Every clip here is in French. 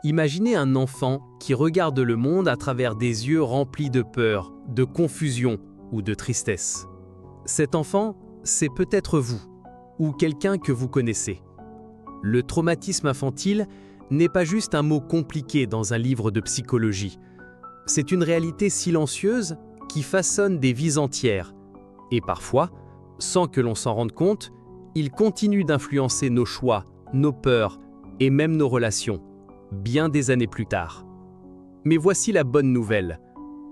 Imaginez un enfant qui regarde le monde à travers des yeux remplis de peur, de confusion ou de tristesse. Cet enfant, c'est peut-être vous, ou quelqu'un que vous connaissez. Le traumatisme infantile n'est pas juste un mot compliqué dans un livre de psychologie. C'est une réalité silencieuse qui façonne des vies entières. Et parfois, sans que l'on s'en rende compte, il continue d'influencer nos choix, nos peurs et même nos relations, bien des années plus tard. Mais voici la bonne nouvelle.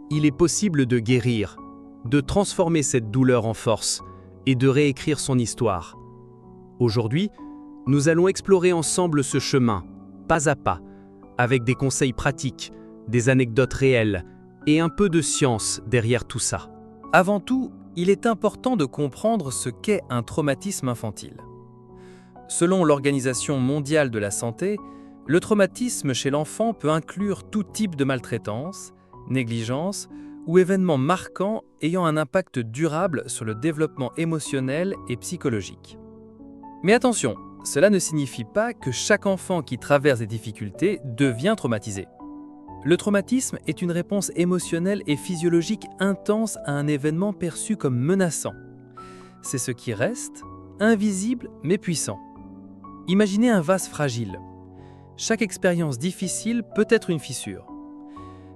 Il est possible de guérir, de transformer cette douleur en force et de réécrire son histoire. Aujourd'hui, nous allons explorer ensemble ce chemin, pas à pas, avec des conseils pratiques, des anecdotes réelles et un peu de science derrière tout ça. Avant tout, il est important de comprendre ce qu'est un traumatisme infantile. Selon l'Organisation mondiale de la santé, le traumatisme chez l'enfant peut inclure tout type de maltraitance, négligence ou événement marquant ayant un impact durable sur le développement émotionnel et psychologique. Mais attention, cela ne signifie pas que chaque enfant qui traverse des difficultés devient traumatisé. Le traumatisme est une réponse émotionnelle et physiologique intense à un événement perçu comme menaçant. C'est ce qui reste, invisible mais puissant. Imaginez un vase fragile. Chaque expérience difficile peut être une fissure.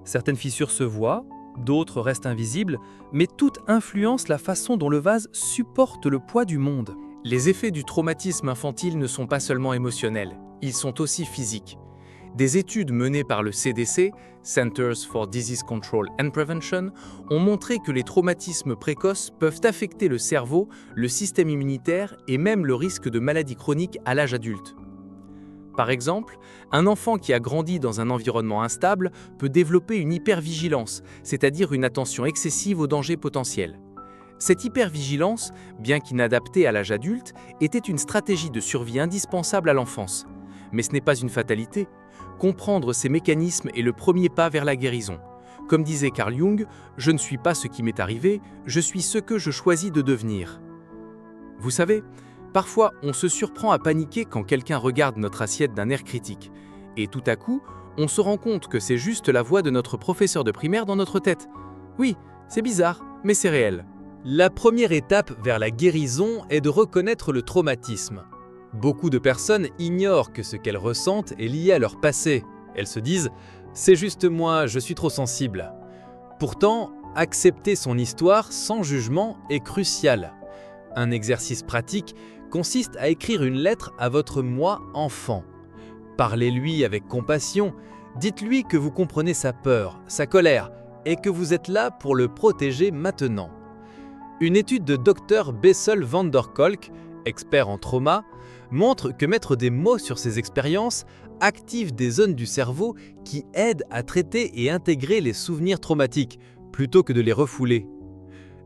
Certaines fissures se voient, d'autres restent invisibles, mais toutes influencent la façon dont le vase supporte le poids du monde. Les effets du traumatisme infantile ne sont pas seulement émotionnels, ils sont aussi physiques. Des études menées par le CDC, Centers for Disease Control and Prevention, ont montré que les traumatismes précoces peuvent affecter le cerveau, le système immunitaire et même le risque de maladies chroniques à l'âge adulte. Par exemple, un enfant qui a grandi dans un environnement instable peut développer une hypervigilance, c'est-à-dire une attention excessive aux dangers potentiels. Cette hypervigilance, bien qu'inadaptée à l'âge adulte, était une stratégie de survie indispensable à l'enfance. Mais ce n'est pas une fatalité. Comprendre ces mécanismes est le premier pas vers la guérison. Comme disait Carl Jung, « Je ne suis pas ce qui m'est arrivé, je suis ce que je choisis de devenir ». Vous savez, parfois on se surprend à paniquer quand quelqu'un regarde notre assiette d'un air critique. Et tout à coup, on se rend compte que c'est juste la voix de notre professeur de primaire dans notre tête. Oui, c'est bizarre, mais c'est réel. La première étape vers la guérison est de reconnaître le traumatisme. Beaucoup de personnes ignorent que ce qu'elles ressentent est lié à leur passé. Elles se disent « c'est juste moi, je suis trop sensible ». Pourtant, accepter son histoire sans jugement est crucial. Un exercice pratique consiste à écrire une lettre à votre moi enfant. Parlez-lui avec compassion, dites-lui que vous comprenez sa peur, sa colère et que vous êtes là pour le protéger maintenant. Une étude de Dr Bessel van der Kolk, expert en trauma, montre que mettre des mots sur ces expériences active des zones du cerveau qui aident à traiter et intégrer les souvenirs traumatiques, plutôt que de les refouler.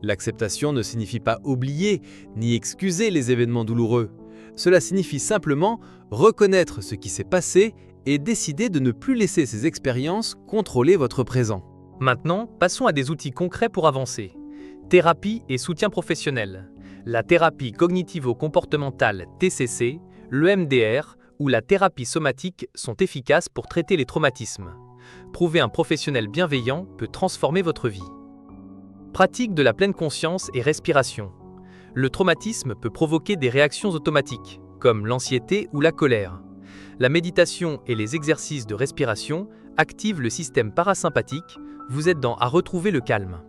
L'acceptation ne signifie pas oublier ni excuser les événements douloureux. Cela signifie simplement reconnaître ce qui s'est passé et décider de ne plus laisser ces expériences contrôler votre présent. Maintenant, passons à des outils concrets pour avancer. Thérapie et soutien professionnel. La thérapie cognitivo-comportementale TCC, l'EMDR ou la thérapie somatique sont efficaces pour traiter les traumatismes. Trouver un professionnel bienveillant peut transformer votre vie. Pratique de la pleine conscience et respiration. Le traumatisme peut provoquer des réactions automatiques, comme l'anxiété ou la colère. La méditation et les exercices de respiration activent le système parasympathique, vous aidant à retrouver le calme.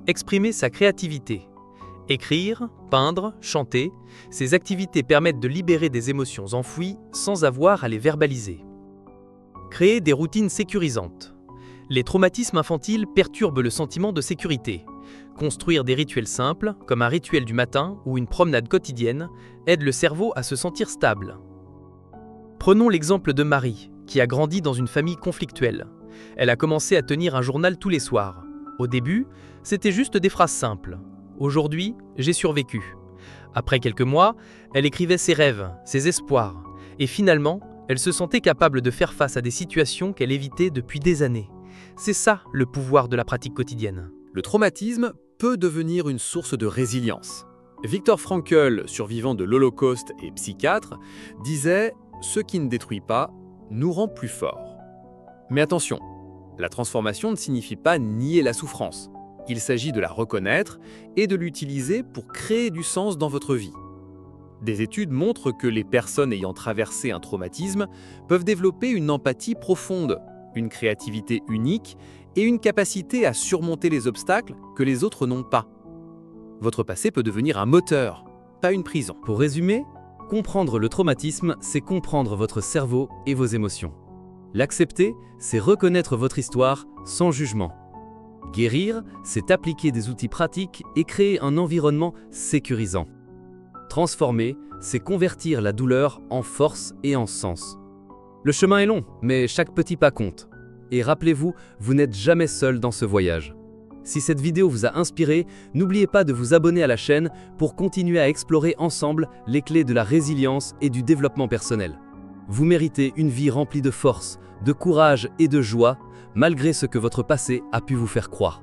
Exprimer sa créativité. Écrire, peindre, chanter, ces activités permettent de libérer des émotions enfouies sans avoir à les verbaliser. Créer des routines sécurisantes. Les traumatismes infantiles perturbent le sentiment de sécurité. Construire des rituels simples, comme un rituel du matin ou une promenade quotidienne, aide le cerveau à se sentir stable. Prenons l'exemple de Marie, qui a grandi dans une famille conflictuelle. Elle a commencé à tenir un journal tous les soirs. Au début, c'était juste des phrases simples. Aujourd'hui, j'ai survécu. Après quelques mois, elle écrivait ses rêves, ses espoirs. Et finalement, elle se sentait capable de faire face à des situations qu'elle évitait depuis des années. C'est ça le pouvoir de la pratique quotidienne. Le traumatisme peut devenir une source de résilience. Viktor Frankl, survivant de l'Holocauste et psychiatre, disait « Ce qui ne détruit pas nous rend plus forts ». Mais attention, la transformation ne signifie pas nier la souffrance. Il s'agit de la reconnaître et de l'utiliser pour créer du sens dans votre vie. Des études montrent que les personnes ayant traversé un traumatisme peuvent développer une empathie profonde, une créativité unique et une capacité à surmonter les obstacles que les autres n'ont pas. Votre passé peut devenir un moteur, pas une prison. Pour résumer, comprendre le traumatisme, c'est comprendre votre cerveau et vos émotions. L'accepter, c'est reconnaître votre histoire sans jugement. Guérir, c'est appliquer des outils pratiques et créer un environnement sécurisant. Transformer, c'est convertir la douleur en force et en sens. Le chemin est long, mais chaque petit pas compte. Et rappelez-vous, vous n'êtes jamais seul dans ce voyage. Si cette vidéo vous a inspiré, n'oubliez pas de vous abonner à la chaîne pour continuer à explorer ensemble les clés de la résilience et du développement personnel. Vous méritez une vie remplie de force, de courage et de joie, malgré ce que votre passé a pu vous faire croire.